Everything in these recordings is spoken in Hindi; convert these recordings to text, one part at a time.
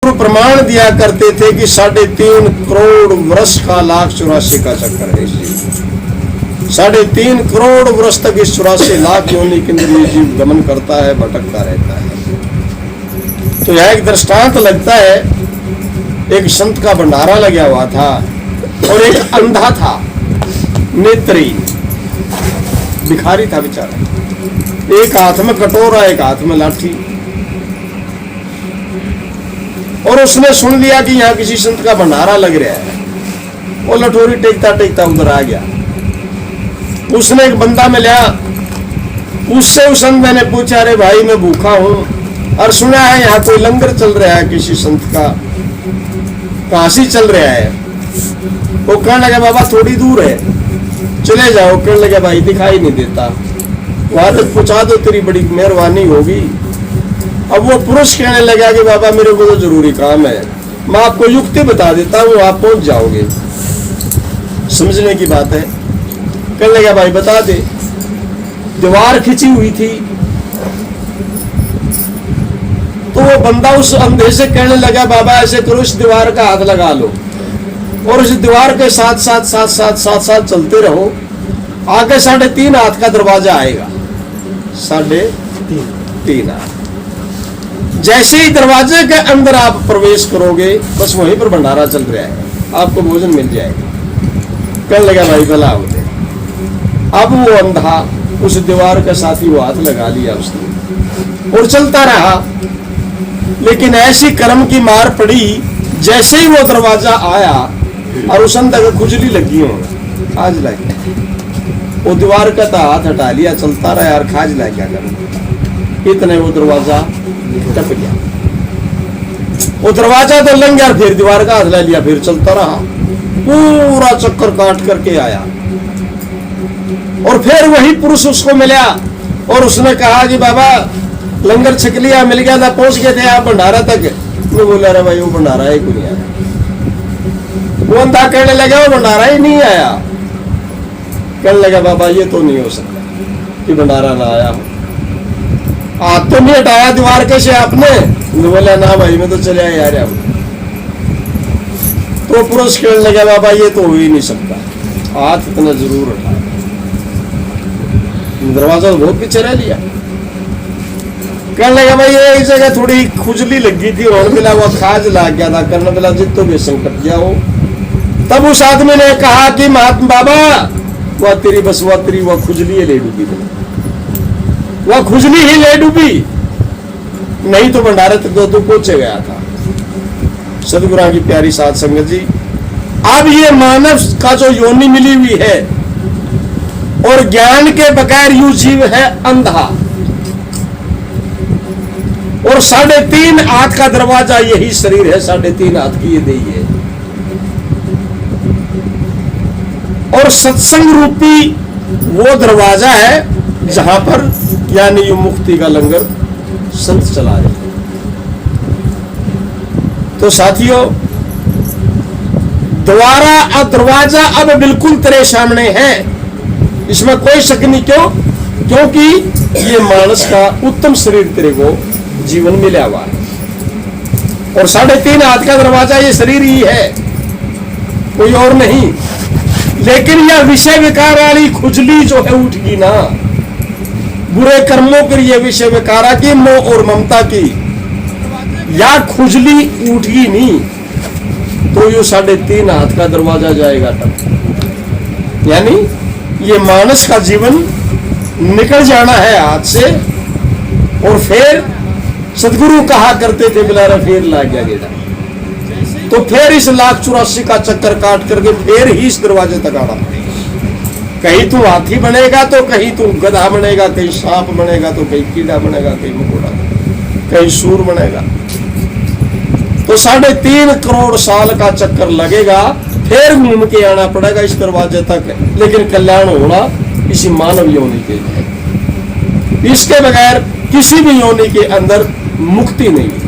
प्रमाण दिया करते थे कि 3.5 करोड़ वर्ष का लाख 84 का चक्कर है। 3.5 करोड़ वर्ष तक इस 84 लाख योनि के अंदर ये जीव गमन करता है, भटकता रहता है। तो यह एक दृष्टांत लगता है। एक संत का भंडारा लगा हुआ था और एक अंधा था, नेत्री, भिखारी था बेचारा। एक हाथ में कटोरा, एक हाथ में लाठी। और उसने सुन लिया कि यहाँ किसी संत का भंडारा लग रहा है। वो लठोरी टेकता टेकता उधर आ गया। उसने एक बंदा मिला, उससे उस संत ने पूछा, अरे भाई मैं भूखा हूं और सुना है यहाँ कोई लंगर चल रहा है किसी संत का, कहां से चल रहा है? वो कहने लगा बाबा थोड़ी दूर है, चले जाओ। कहने लगा भाई दिखाई नहीं देता, वहां तक पहुंचा दो, तेरी बड़ी मेहरबानी होगी। अब वो पुरुष कहने लगा कि बाबा मेरे को तो जरूरी काम है, मैं आपको युक्ति बता देता हूँ, आप पहुंच जाओगे। समझने की बात है। कहने लगा भाई बता दे। दीवार खिंची हुई थी, तो वो बंदा उस अंधे से कहने लगा बाबा ऐसे करो, इस दीवार का हाथ लगा लो और उस दीवार के साथ साथ साथ साथ साथ साथ चलते रहो, आगे 3.5 हाथ का दरवाजा आएगा। 3.5 हाथ। जैसे ही दरवाजे के अंदर आप प्रवेश करोगे, बस वहीं पर भंडारा चल रहा है, आपको भोजन मिल जाएगा। कहने लगा भाई भला हो गया। अब वो अंधा उस दीवार के साथ ही वो हाथ लगा लिया उसने और चलता रहा। लेकिन ऐसी कर्म की मार पड़ी, जैसे ही वो दरवाजा आया और उस अंधा को खुजली लगी हो, खाज लग, वो दीवार का तो हाथ हटा लिया, चलता रहा यार, खाज ला क्या कर। इतने वो दरवाजा टप गया। वो दरवाजा तो लग गया, फिर दीवार का हाथ ले लिया, फिर चलता रहा, पूरा चक्कर काट करके आया। और फिर वही पुरुष उसको मिला और उसने कहा कि बाबा लंगर छक लिया, मिल गया था, पहुंच गए थे आप भंडारा तक। मैं बोला अरे भाई वो भंडारा ही नहीं आया। वो अंधा कहने लगा वो भंडारा ही नहीं आया। कहने लगा बाबा ये तो नहीं हो सकता कि भंडारा ना आया हो, हाथ तो नहीं हटाया दीवार के से आपने? बोला ना भाई मैं तो चले आया यार। तो पुरुष कहने लगा बाबा ये तो हो ही नहीं सकता, हाथ इतना जरूर हटाया, दरवाजा तो बहुत पीछे रह लिया। कहने लगा भाई ये एक जगह थोड़ी खुजली लगी थी और मिला वो खाज लाग गया था, करने मिला जित तो बेसन कट गया हो। तब उस आदमी ने कहा कि महात्मा बाबा वह तेरी बस वह तेरी वह खुजली है ले डूबी, वह खुजली ही ले डूबी, नहीं तो भंडारे तक तो पहुंचे गया था। सदगुरु की प्यारी साध संगत जी, अब ये मानव का जो योनि मिली हुई है और ज्ञान के बगैर यू जीव है अंधा, और 3.5 हाथ का दरवाजा यही शरीर है, 3.5 हाथ की ये देही है। और सत्संग रूपी वो दरवाजा है जहां पर यानी ये मुक्ति का लंगर संत चला रहे। तो साथियों दरवाजा अब बिल्कुल तेरे सामने है, इसमें कोई शक नहीं। क्यों? क्योंकि ये मानस का उत्तम शरीर तेरे को जीवन मिला हुआ है और 3.5 हाथ का दरवाजा ये शरीर ही है, कोई और नहीं। लेकिन यह विषय विकार वाली खुजली जो है उठगी ना, बुरे कर्मों के लिए विषय विकारा की, मोह और ममता की, या खुजली उठगी नहीं तो ये 3.5 हाथ का दरवाजा जाएगा तब। यानी ये मानस का जीवन निकल जाना है हाथ से। और फिर सदगुरु कहा करते थे बिलारा फिर ला गया गेड़ा, तो फिर इस 1,84,000 का चक्कर काट करके फिर ही इस दरवाजे तक आना पड़ेगा। कहीं तू हाथी बनेगा तो कहीं तू गधा बनेगा, कहीं सांप बनेगा तो कहीं कीड़ा बनेगा, कहीं मकोड़ा, कहीं सूर बनेगा। तो 3.5 करोड़ साल का चक्कर लगेगा, फिर घूम के आना पड़ेगा इस दरवाजे तक। लेकिन कल्याण होना इसी मानव योनि के लिए, इसके बगैर किसी भी योनि के अंदर मुक्ति नहीं है,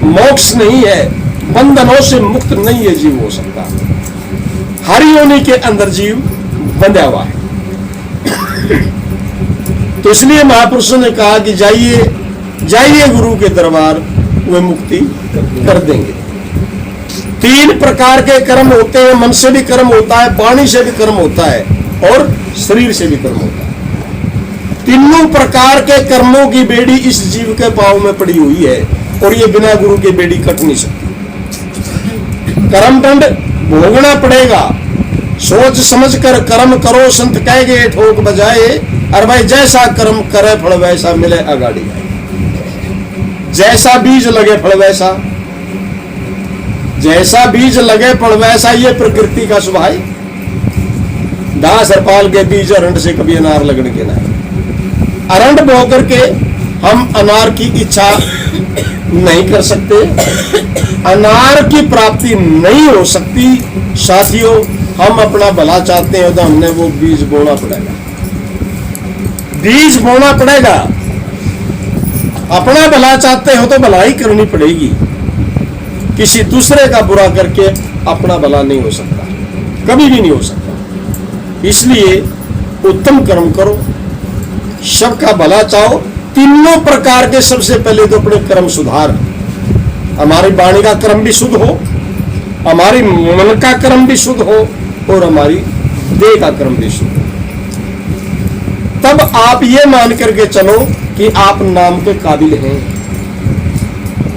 मोक्ष नहीं है, बंधनों से मुक्त नहीं है जीव हो सकता। हर योनि के अंदर जीव बंधा हुआ है। तो इसलिए महापुरुषों ने कहा कि जाइए जाइए गुरु के दरबार, वे मुक्ति कर देंगे। 3 प्रकार के कर्म होते हैं, मन से भी कर्म होता है, वाणी से भी कर्म होता है और शरीर से भी कर्म होता है। तीनों प्रकार के कर्मों की बेड़ी इस जीव के पांव में पड़ी हुई है और ये बिना गुरु के बेड़ी कट नहीं सकती। कर्मदंड भोगना पड़ेगा। सोच समझ कर कर्म करो, संत कह गए ठोक बजाए। और भाई जैसा कर्म करे फल वैसा मिले अगाड़ी आए। जैसा बीज लगे फल वैसा, जैसा बीज लगे फल वैसा, ये प्रकृति का स्वभाव है। दास हरपाल के बीज अरंड से कभी अनार लगने के ना। अरंड बो करके हम अनार की इच्छा नहीं कर सकते, अनार की प्राप्ति नहीं हो सकती। साथियों, हम अपना भला चाहते हैं तो हमने वो बीज बोना पड़ेगा, बीज बोना पड़ेगा। अपना भला चाहते हो तो भलाई करनी पड़ेगी। किसी दूसरे का बुरा करके अपना भला नहीं हो सकता, कभी भी नहीं हो सकता। इसलिए उत्तम कर्म करो, सबका भला चाहो। तीनों प्रकार के, सबसे पहले तो अपने कर्म सुधार। हमारी वाणी का कर्म भी शुद्ध हो, हमारी मन का कर्म भी शुद्ध हो और हमारी देह का कर्म भी शुद्ध हो। तब आप ये मान करके चलो कि आप नाम के काबिल हैं।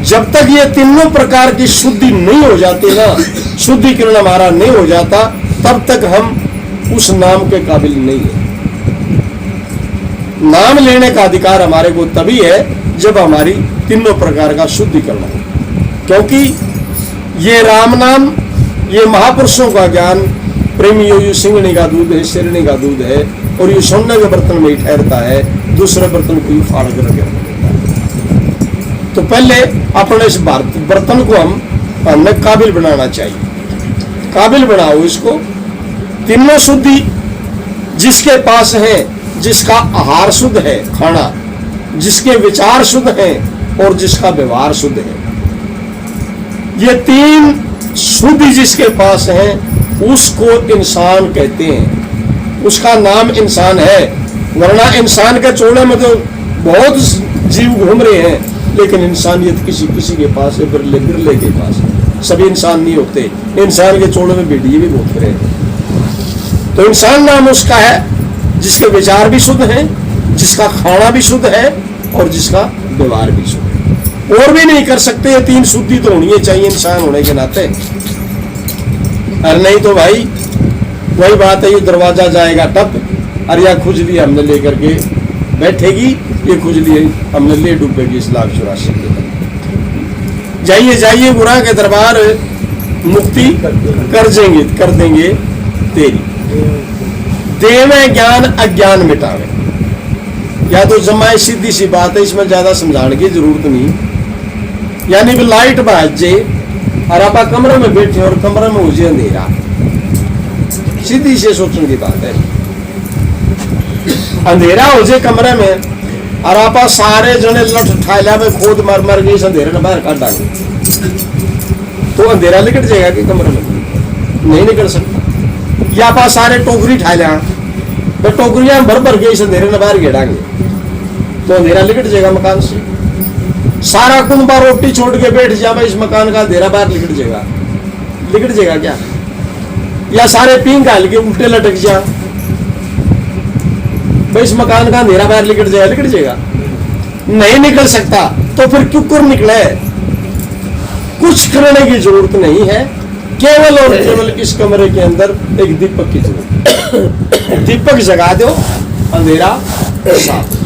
जब तक ये तीनों प्रकार की शुद्धि नहीं हो जाती ना, शुद्धिकरण हमारा नहीं हो जाता, तब तक हम उस नाम के काबिल नहीं है। नाम लेने का अधिकार हमारे को तभी है जब हमारी तीनों प्रकार का शुद्धिकरण हो। क्योंकि ये राम नाम, ये महापुरुषों का ज्ञान प्रेमी यो सिंगनी का दूध है, शेरनी का दूध है और ये सोने के बर्तन में ही ठहरता है, दूसरे बर्तन को ही फाड़ कर रख देता है। तो पहले अपने इस बर्तन को हमें काबिल बनाना चाहिए। काबिल बनाओ इसको। तीनों शुद्धि जिसके पास है, जिसका आहार शुद्ध है खाना, जिसके विचार शुद्ध हैं और जिसका व्यवहार शुद्ध है, ये 3 शुद्धि जिसके पास है उसको इंसान कहते हैं। उसका नाम इंसान है। वरना इंसान के चोले में तो बहुत जीव घूम रहे हैं, लेकिन इंसानियत किसी किसी के पास है, बिरले बिरले के पास है। सभी इंसान नहीं होते। इंसान के चोले में भेड़िए भी बहुत रहे हैं। तो इंसान नाम उसका है जिसके विचार भी शुद्ध हैं, जिसका खाना भी शुद्ध है और जिसका व्यवहार भी शुद्ध है। और भी नहीं कर सकते। ये 3 शुद्धि तो होनी चाहिए इंसान होने के नाते। अरे नहीं तो भाई वही बात है, ये दरवाजा जाएगा टप, अरे या खुजली हमने लेकर के बैठेगी, ये खुजली हमने ले डूबेगी इस 1,84,000 के। जाइए जाइए गुरु के दरबार, मुक्ति कर देंगे तेरी। देवे ज्ञान अज्ञान मिटावे। या तो जमाए, सीधी सी बात है, इसमें ज्यादा समझाने की जरूरत नहीं। यानी भी लाइट बाजे और आप कमरे में बैठे और कमरे में हो जाए अंधेरा, सीधी से सोचने की बात है। अंधेरा हो जाए कमरे में और आप सारे जने लठ ठायला में खोद मार मार के इस अंधेरे में बाहर काट डालेंगे तो अंधेरा निकल जाएगा कि कमरे में नहीं निकल सकता। या आप सारे टोकरी ठायला, तो टोकरियां भर भर के इस अंधेरे में बाहर घेरांगे तो अंधेरा निकट जाएगा मकान से। सारा कुंबा रोटी छोड़ के बैठ जाए इस मकान का अंधेरा बाहर निकट जाएगा क्या? या सारे पींग घाल के उल्टे लटक जा, भाई इस मकान का अंधेरा बाहर निकट जाएगा? नहीं निकल सकता। तो फिर क्यों कर निकले? कुछ करने की जरूरत नहीं है, केवल और केवल इस कमरे के अंदर एक दीपक की जरूरत। दीपक जगा दो, अंधेरा साफ।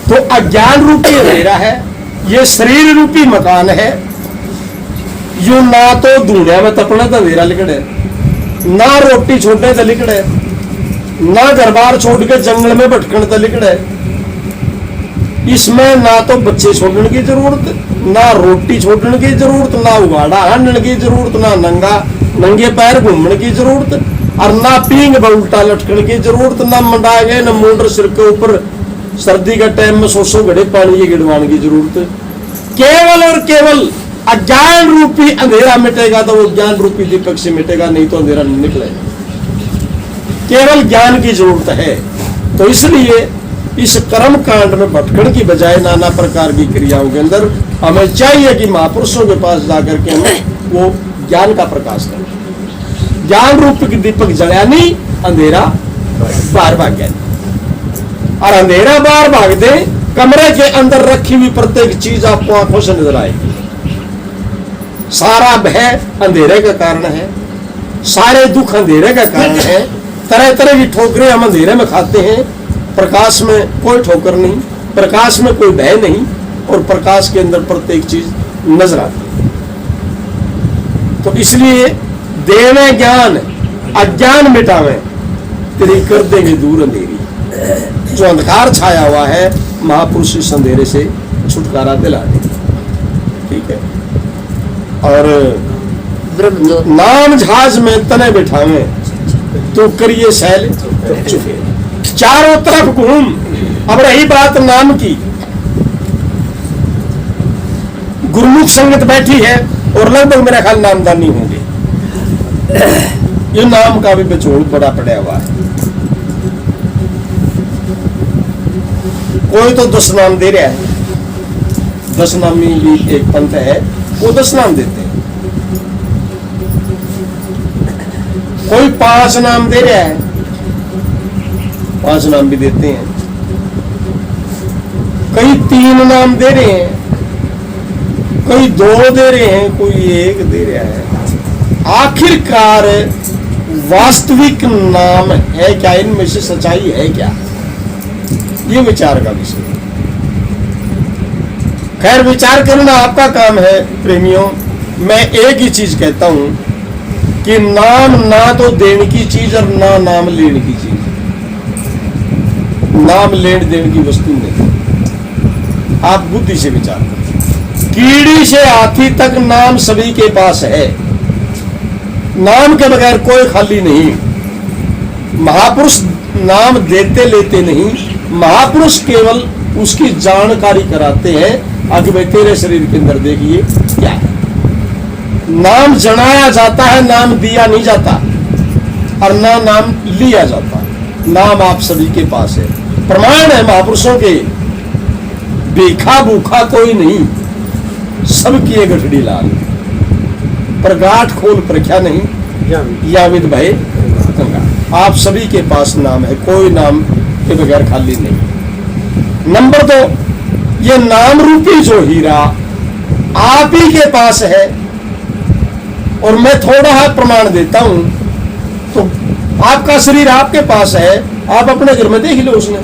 तो अज्ञान रूपी अंधेरा है, ये शरीर रूपी मकान है। यू ना तो धूणिया में तपना तो अंधेरा लिकड़े, ना रोटी छोड़ने तो लिकड़े, ना घर बार छोड़ के जंगल में भटकने तो लिकड़े। इसमें ना तो बच्चे छोड़ने की जरूरत, ना रोटी छोड़ने की जरूरत, ना उगाड़ा हंडने की जरूरत, ना नंगे पैर घूमने की जरूरत, और ना पींग उल्टा लटकने की जरूरत, ना मंडा गए न मुंडर सिर के ऊपर सर्दी का टाइम में 100 घड़े पानी ये गिड़वाने की जरूरत। केवल और केवल अज्ञान रूपी अंधेरा मिटेगा तो वो ज्ञान रूपी दीपक से मिटेगा, नहीं तो अंधेरा नहीं निकलेगा। केवल ज्ञान की जरूरत है। तो इसलिए इस कर्म कांड में भटकण की बजाय नाना प्रकार की क्रियाओं के अंदर हमें चाहिए कि महापुरुषों के पास जाकर के हमें वो ज्ञान का प्रकाश करें। ज्ञान रूप की दीपक जलाया नहीं, अंधेरा बाहर भाग गया, और अंधेरा बाहर भाग दे, कमरे के अंदर रखी हुई प्रत्येक चीज आपको आंखों से नजर आएगी। सारा भय अंधेरे का कारण है, सारे दुख अंधेरे का कारण है, तरह तरह की ठोकरें हम अंधेरे में खाते हैं। प्रकाश में कोई ठोकर नहीं, प्रकाश में कोई भय नहीं, और प्रकाश के अंदर प्रत्येक चीज नजर आती है। तो इसलिए देवे ज्ञान अज्ञान मिटावे, तेरी कर देंगे दूर अंधेरी। जो अंधकार छाया हुआ है, महापुरुष इस अंधेरे से छुटकारा दिला देंगे। ठीक है। और नाम जहाज में तने बिठावे, तो करिए सैल चुके। चारों तरफ घूम। अब रही बात नाम की, गुरुमुख संगत बैठी है और लगभग मेरा ख्याल नामदानी होंगे। ये नाम का भी बेचोड़ बड़ा पड़ा हुआ है। कोई तो 10 नाम दे रहा है, 10 नामी भी एक पंथ है, वो 10 नाम देते हैं। कोई 5 नाम दे रहा है, 5 नाम भी देते हैं। कई 3 नाम दे रहे हैं, कोई 2 दे रहे हैं, कोई 1 दे रहा है। आखिरकार वास्तविक नाम है क्या? इनमें से सच्चाई है क्या? ये विचार का विषय। खैर, विचार करना आपका काम है प्रेमियों। मैं एक ही चीज कहता हूं कि नाम ना तो देने की चीज और ना नाम लेने की चीज। नाम लेन देने की वस्तु नहीं। आप बुद्धि से विचार करें। कीड़ी से हाथी तक नाम सभी के पास है। नाम के बगैर कोई खाली नहीं। महापुरुष नाम देते लेते नहीं, महापुरुष केवल उसकी जानकारी कराते हैं। आगे भाई तेरे शरीर के अंदर देखिए क्या है। नाम जनाया जाता है, नाम दिया नहीं जाता, और ना नाम लिया जाता। नाम आप सभी के पास है। प्रमाण है महापुरुषों के, भीखा भूखा कोई नहीं, सबकी एक गठड़ी लाल, पर गांठ खोल प्रख्या नहीं, या विद भय गंगा। आप सभी के पास नाम है, कोई नाम के बगैर खाली नहीं। नंबर 2, ये नाम रूपी जो हीरा आप ही के पास है, और मैं थोड़ा सा प्रमाण देता हूं। तो आपका शरीर आपके पास है, आप अपने घर में देख लो। उसने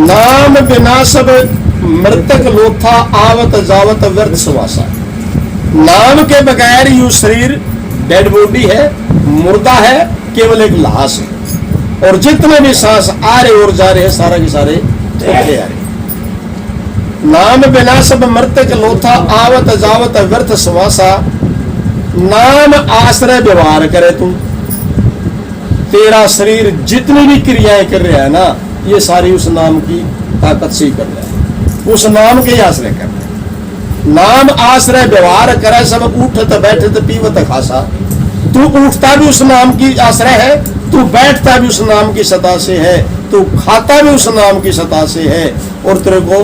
नाम बिना सब मृतक लोथा, आवत जावत व्यर्थ सुवासा। नाम के बगैर यू शरीर डेड बॉडी है, मुर्दा है, केवल एक लाश है। और जितने भी सांस आ रहे और जा रहे हैं, सारा के सारे धोखे आ रहे। नाम बिना सब मृतक लोथा, आवत जावत व्यर्थ सुवासा। नाम आश्रय व्यवहार करे तू, तेरा शरीर जितनी भी क्रियाएं कर रहा है ना, ये सारी उस नाम की ताकत से ही कर रहा है, उस नाम के आश्रय कर रहा है। नाम आश्रय व्यवहार करे सब, उठत बैठत पीवत खासा। तू उठता भी उस नाम की आश्रय है, तू बैठता भी उस नाम की सत्ता से है, तू खाता भी उस नाम की सत्ता से है, और तेरे को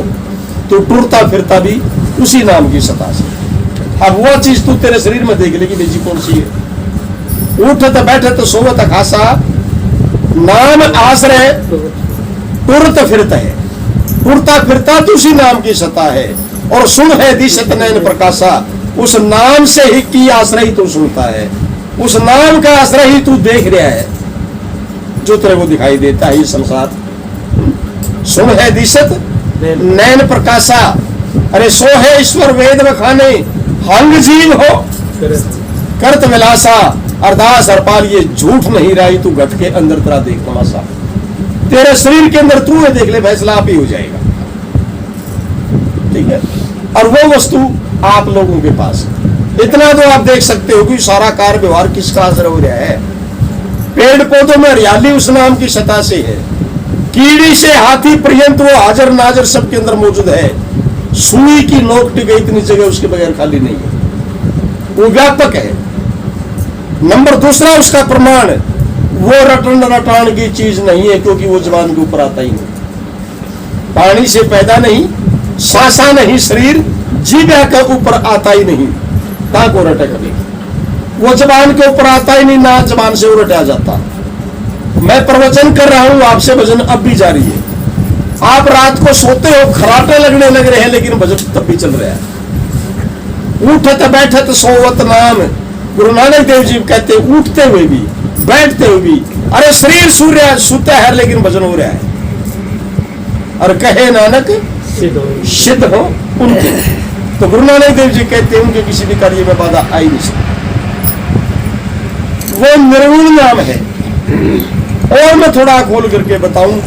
तू टुरता फिरता भी उसी नाम की सत्ता से। अब वो चीज तू तेरे शरीर में देख लेगी बेजी कौन सी है। उठत बैठत सोवत खासा, नाम आश्रय टुरत फिरता है, टुरता फिरता तो उसी नाम की सत्ता है। और सुन है दिशत नयन प्रकाशा, उस नाम से ही की आश्रय तू सुनता है, उस नाम का आश्रय ही तू देख रहा है, जो तेरे को दिखाई देता है ये संसार। सुन है दिशत नयन प्रकाशा, अरे सो है ईश्वर वेद बखाने, हंग जीव हो करत विलासा। अरदास हरपाल ये झूठ नहीं रही, तू घट के अंदर तेरा देख तमाशा। तेरे शरीर के अंदर तू है, देख ले, फैसला आप ही हो जाएगा। ठीक है। और वो वस्तु आप लोगों के पास है। इतना तो आप देख सकते हो कि सारा कार्य व्यवहार किसका असर हो रहा है। पेड़ पौधों में हरियाली उस नाम की सत्ता से है। कीड़ी से हाथी पर्यंत वो हाजर नाजर सबके अंदर मौजूद है। सुई की नोक टिके इतनी जगह उसके बगैर खाली नहीं है, वो व्यापक है। नंबर 2 उसका प्रमाण वो रटन रटान की चीज नहीं है, क्योंकि वो जबान के ऊपर आता ही नहीं। पानी से पैदा नहीं, सासा नहीं शरीर, जीभा के ऊपर आता ही नहीं, कहां को रटे कभी। वो जबान के ऊपर आता ही नहीं, ना जबान से वो रटा जाता। मैं प्रवचन कर रहा हूं, आपसे भजन अब भी जारी है। आप रात को सोते हो, खराटे लगने लग रहे हैं, लेकिन भजन तब भी चल रहा है। उठत बैठत सोवत नाम, गुरु नानक देव जी कहते उठते हुए भी बैठते हुए भी, अरे शरीर सूर्य सुता है लेकिन भजन हो रहा है। और कहे नानक सिद्ध हो उनके। तो गुरु नानक देव जी कहते हैं उनके किसी भी कार्य में बाधा आई नहीं सकती। वो निर्गुण नाम है। और मैं थोड़ा खोल करके बताऊं,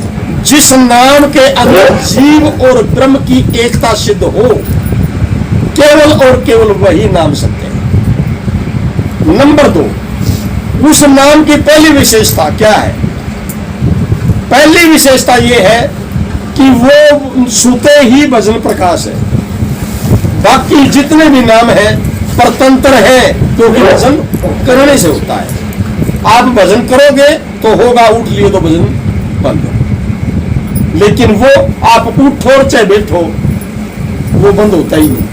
जिस नाम के अंदर जीव और ब्रह्म की एकता सिद्ध हो, केवल और केवल वही नाम सत्य है। नंबर 2, उस नाम की पहली विशेषता क्या है? पहली विशेषता यह है कि वो सुते ही भजन प्रकाश है। बाकी जितने भी नाम हैं परतंत्र है, क्योंकि भजन करने से होता है। आप भजन करोगे तो होगा, उठ लिए तो भजन बंद। लेकिन वो आप उठो और चाहे बैठो, वो बंद होता ही नहीं,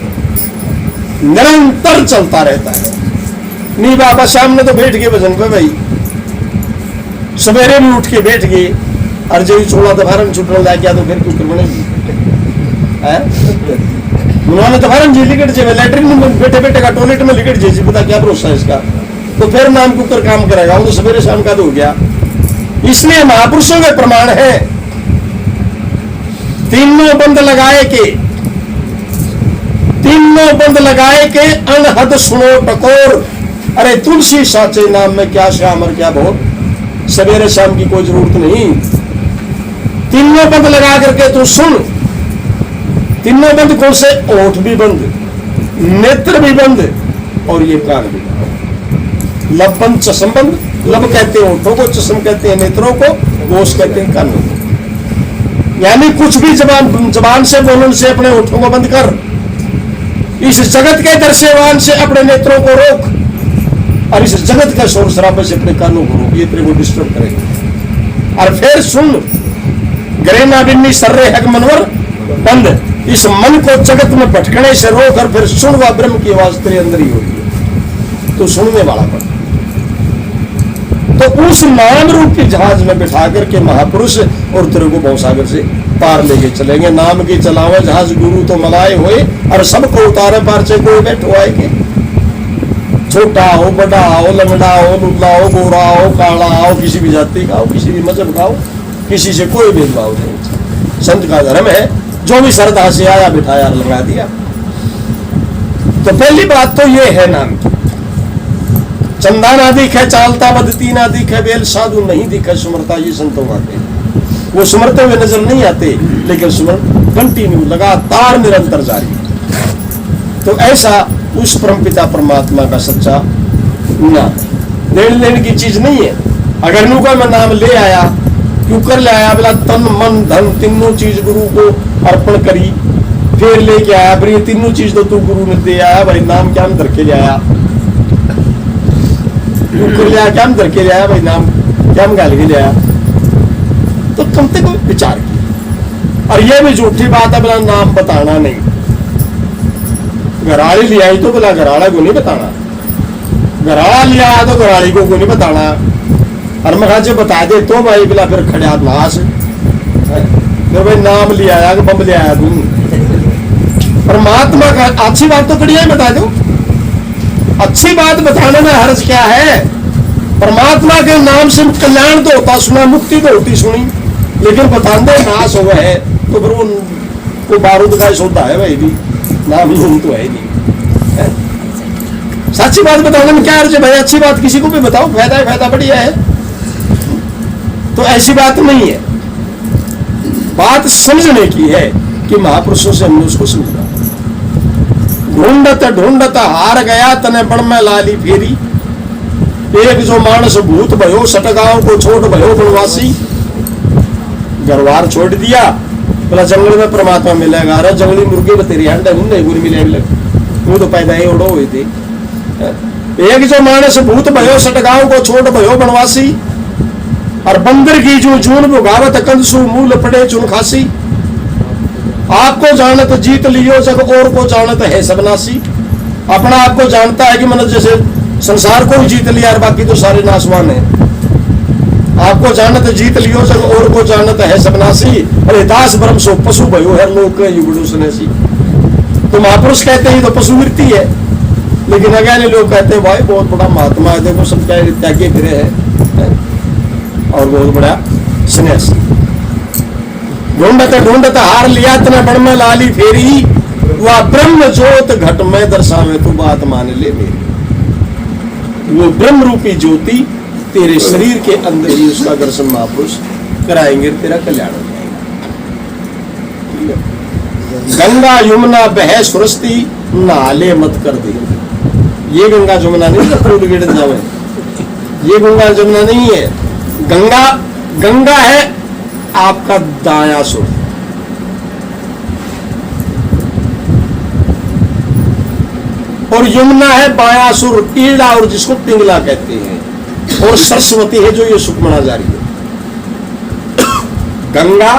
निरंतर चलता रहता है। नहीं बाबा सामने तो बैठ गए भजन पे भाई, सवेरे भी उठ के बैठ गए, और जो 16 दफारन छुट्टन ला गया तो फिर कुछ बनेगी। उन्होंने दफारन जी लिकट जे लैट्रिन में बैठे बैठे का टॉयलेट में लिकट जे, पता क्या भरोसा है इसका। तो फिर नाम कुकर काम करेगा, वो तो सवेरे शाम का तो हो गया। इसलिए महापुरुषों के प्रमाण है, तीनों बंद लगाए के अनहद सुनो टकोर, अरे तुलसी साचे नाम में क्या श्याम और क्या भोर। सवेरे शाम की कोई जरूरत नहीं, तीनों बंद लगा करके तू सुन। तीनों बंद कौन से? ओठ भी बंद, नेत्र भी बंद, और ये कान भी बंद। लब बंद चश्म बंद। लब कहते हैं ओठों को, चश्म कहते हैं नेत्रों को, गोश कहते हैं कानों को। यानी कुछ भी जबान से बोलने से अपने ओठों को बंद कर, इस जगत के दृश्यमान से अपने नेत्रों को रोक, और इस जगत का शोर शराबे से अपने कानों को रोक, ये तेरे को डिस्टर्ब करेगा। और फिर सुन, गरेना बिन्नी सर्रे हक मनवर बंद। इस मन को जगत में भटकने से रोक, और फिर सुन, वह ब्रह्म की आवाज तेरे अंदर ही हो रही है, तो सुनने वाला बन। तो उस नाम रूप की जहाज में बिठा करके महापुरुष और तेरे को भवसागर से पार लेके चलेंगे। नाम की चलावे जहाज गुरु तो मलाए हुए, और सबको उतारे पार से कोई बैठो आए के। छोटा हो, बड़ा हो, लंगड़ा हो, लुल्ला हो, गोरा हो, काला हो, किसी भी जाति का हो, किसी भी मजहब का हो, किसी से कोई भेदभाव नहीं। संत का धर्म है, जो भी श्रद्धा से आया बिठाया लगा दिया। तो पहली बात तो ये है नाम की। चंदा ना दिखे चालता बदती ना दिखे बेल, साधु नहीं दिखे सुमरता, ये संतों का कहना। वो सुमरते हुए नजर नहीं आते, लेकिन सुमर कंटिन्यू लगातार निरंतर जारी। तो ऐसा उस परमपिता परमात्मा का सच्चा नाम लेन लेन की चीज नहीं है। अगर नुका मैं नाम ले आया, क्यों कर ले आया? बोला तन मन धन तीनों चीज गुरु को अर्पण करी, फिर लेके आया। फिर ये तीनों चीज तो तू गुरु ने दे आया भाई, नाम क्या हम धर के ले आया? कर ले आया क्या हम धर के ले आया भाई? नाम क्या हम गाल के ले आया? तो कम से कम विचार किया। और ये भी झूठी बात है, बोला नाम बताना नहीं। घराड़ी ले आई तो बोला घराड़ा को नहीं बताना, घराड़ा लिया तो घराड़ी को नहीं बताना। और मैं जो बता दे तो भाई बोला फिर खड़ा नाश, फिर भाई नाम ले आया कि बम ले आया तू। परमात्मा का अच्छी बात तो बढ़िया ही बता दो, अच्छी बात बताने में हर्ज क्या है? परमात्मा के नाम से कल्याण तो होता सुना, मुक्ति तो होती सुनी, लेकिन बताते नाश हुआ है तो फिर वो बारूद का सौदा है भाई भी, नाम ही तो है नहीं। सच्ची बात बताने में क्या अर्ज है भाई? अच्छी बात किसी को भी बताओ, फायदा है, फायदा बढ़िया है। तो ऐसी बात नहीं है, बात समझने की है कि महापुरुषों से हमने उसको समझा। ढूंढत ढूंढत हार गया तने बण में लाली फेरी, एक जो मानस भूत भयो सटगांव को छोड़ भयो बनवासी। घरवार छोड़ दिया, बोला जंगल में परमात्मा मिलेगा। अरे जंगली मुर्गे बतेरी अंडे मुंडे गुरु मिले, वो तो पैदा ही उड़ो हुए थे। एक जो मानस भूत भयो सटगांव को छोड़ भयो बनवासी, और बंदर की जो जून भुगावत कंसु मूल पड़े चुन खासी। आपको जानत जीत लियो जग और को जानत है सबनासी। अपना आपको जानता है कि मतलब जैसे संसार को ही जीत लिया और बाकी तो सारे नासवान है। आपको जानत जीत लियो जग और को जानत है सबनासी। अरे दास ब्रह्म सो पशु भयो है लोग युगड़ू सुनेसी। तो महापुरुष कहते हैं तो पशु वृत्ति है, लेकिन अज्ञानी लोग कहते हैं भाई बहुत बड़ा महात्मा है, देखो सब क्या त्यागी फिरे है और बहुत बड़ा सन्यासी। ढूंढत हार लिया तना बड़ में लाली फेरी। वह ब्रह्म ज्योत घट में दर्शावे तो बात मान ले मेरी। वो ब्रह्म रूपी ज्योति तेरे शरीर के अंदर ही उसका दर्शन महापुरुष कराएंगे, तेरा कल्याण हो जाएगा। गंगा यमुना बह सुरस्ती नाले मत कर दे। ये गंगा यमुना नहीं है फूल गिर जावे, ये गंगा यमुना नहीं है। गंगा है आपका दाया सुर, और यमुना है बाया सुर ईड़ा, और जिसको पिंगला कहते हैं, और सरस्वती है जो ये सुखमना जा रही है। गंगा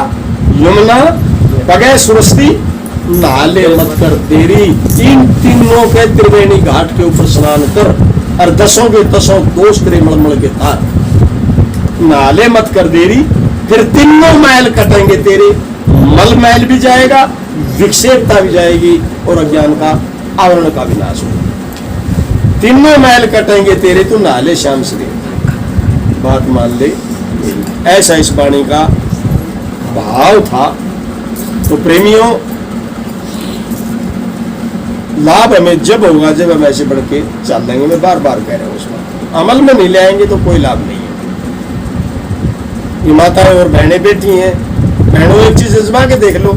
यमुना बगै सुरस्ती नाले मत कर देरी। इन तीनों के त्रिवेणी घाट के ऊपर स्नान कर, और दसों के दसों दोष तेरे मलमल के तार। नाले मत कर देरी, फिर तीनों मैल कटेंगे तेरे। मल मैल भी जाएगा, विक्षेपता भी जाएगी, और अज्ञान का आवरण का विनाश होगा। तीनों मैल कटेंगे तेरे, तू नाले श्याम श्री। बात मान ले, ऐसा इस वाणी का भाव था। तो प्रेमियों, लाभ हमें जब होगा जब हम ऐसे बढ़ के चल देंगे। मैं बार बार कह रहा हूं, उसका अमल में नहीं ले आएंगे तो कोई लाभ नहीं है। ये माताएं और बहनें बैठी हैं, बहनों एक चीज आजमा के देख लो,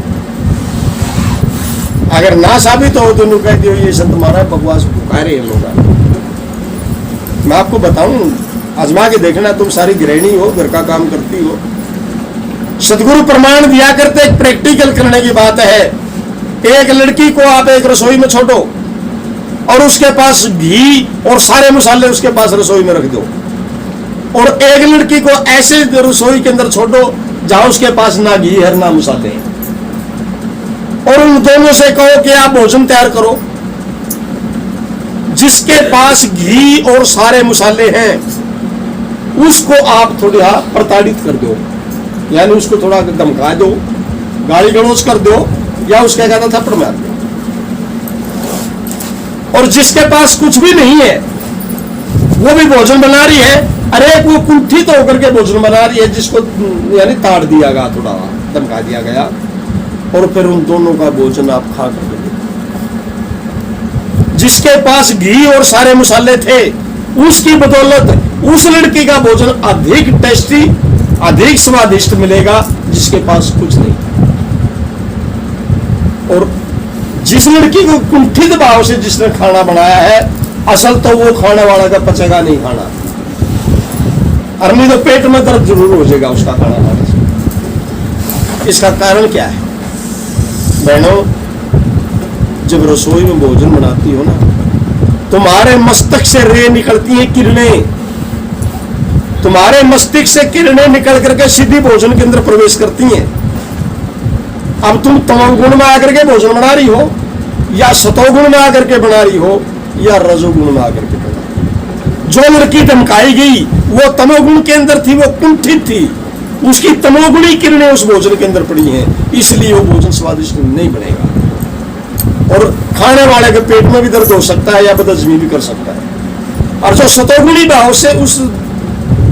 अगर ना साबित हो तो कह दियो ये संत महाराज बकवास भुका रहे हैं लोग। मैं आपको बताऊं, आजमा के देखना। तुम सारी गृहिणी हो, घर का काम करती हो, सदगुरु प्रमाण दिया करते। एक प्रैक्टिकल करने की बात है। एक लड़की को आप एक रसोई में छोड़ो और उसके पास घी और सारे मसाले उसके पास रसोई में रख दो, और एक लड़की को ऐसे रसोई के अंदर छोड़ो जहां उसके पास ना घी है ना मसाले हैं, और उन दोनों से कहो कि आप भोजन तैयार करो। जिसके पास घी और सारे मसाले हैं उसको आप थोड़ा प्रताड़ित कर दो, यानी उसको थोड़ा धमका दो, गाली गलौज कर दो, या उसका कहता थप्पड़ मार दो। और जिसके पास कुछ भी नहीं है वो भी भोजन बना रही है, अरे वो कुंठित होकर के भोजन बना रही है, जिसको यानी ताड़ दिया गया, थोड़ा धमका दिया गया, और फिर उन दोनों का भोजन आप खा कर दो। जिसके पास घी और सारे मसाले थे उसकी बदौलत उस लड़की का भोजन अधिक टेस्टी, अधिक स्वादिष्ट मिलेगा, जिसके पास कुछ नहीं। और जिस लड़की को कुंठित भाव से जिसने खाना बनाया है, असल तो वो खाने वाला का पचेगा नहीं खाना, और नहीं तो पेट में दर्द जरूर हो जाएगा उसका खाना खाने से। इसका कारण क्या है? बहनों, जब रसोई में भोजन बनाती हो ना, तुम्हारे मस्तक से रे निकलती हैं किरणें, तुम्हारे मस्तिष्क से किरणें निकल करके सीधी भोजन के अंदर प्रवेश करती हैं। अब तुम तमोगुण में आकर के भोजन बना रही हो, या सतोगुण में आकर के बना रही हो, या रजोगुण में आकर के बना रही हो। जो लड़की धमकाई गई वो तमोगुण के अंदर थी, वो कुंठित थी, उसकी तमोगुणी किरणें उस भोजन के अंदर पड़ी हैं, इसलिए वो भोजन स्वादिष्ट नहीं बनेगा, और खाने वाले के पेट में भी दर्द हो सकता है, या बदहजमी भी कर सकता है। और जो सतोगुणी भाव से उस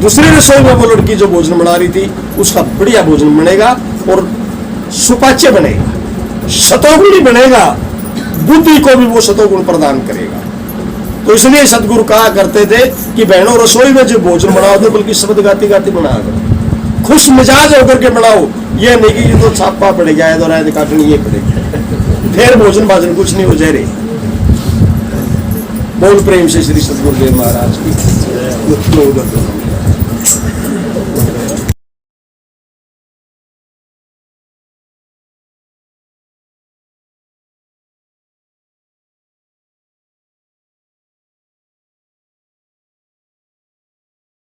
दूसरी रसोई में वो लड़की जो भोजन बना रही थी, उसका बढ़िया भोजन बनेगा और सुपाच्य बनेगा, सतोगुणी बनेगा, बुद्धि को भी वो सतोगुण प्रदान करेगा। तो इसलिए सदगुरु कहा करते थे कि बहनों, रसोई में जो भोजन बनाओ तो बल्कि शब्द गाती गाती बना करो, खुश मिजाज होकर के बनाओ। ये नहीं कि ये तो छापा पड़ गया है तो राय काटनी ये पड़ेगी, फिर भोजन भाजन कुछ नहीं हो जाए रे। बोल प्रेम से श्री सदगुरुदेव महाराज की।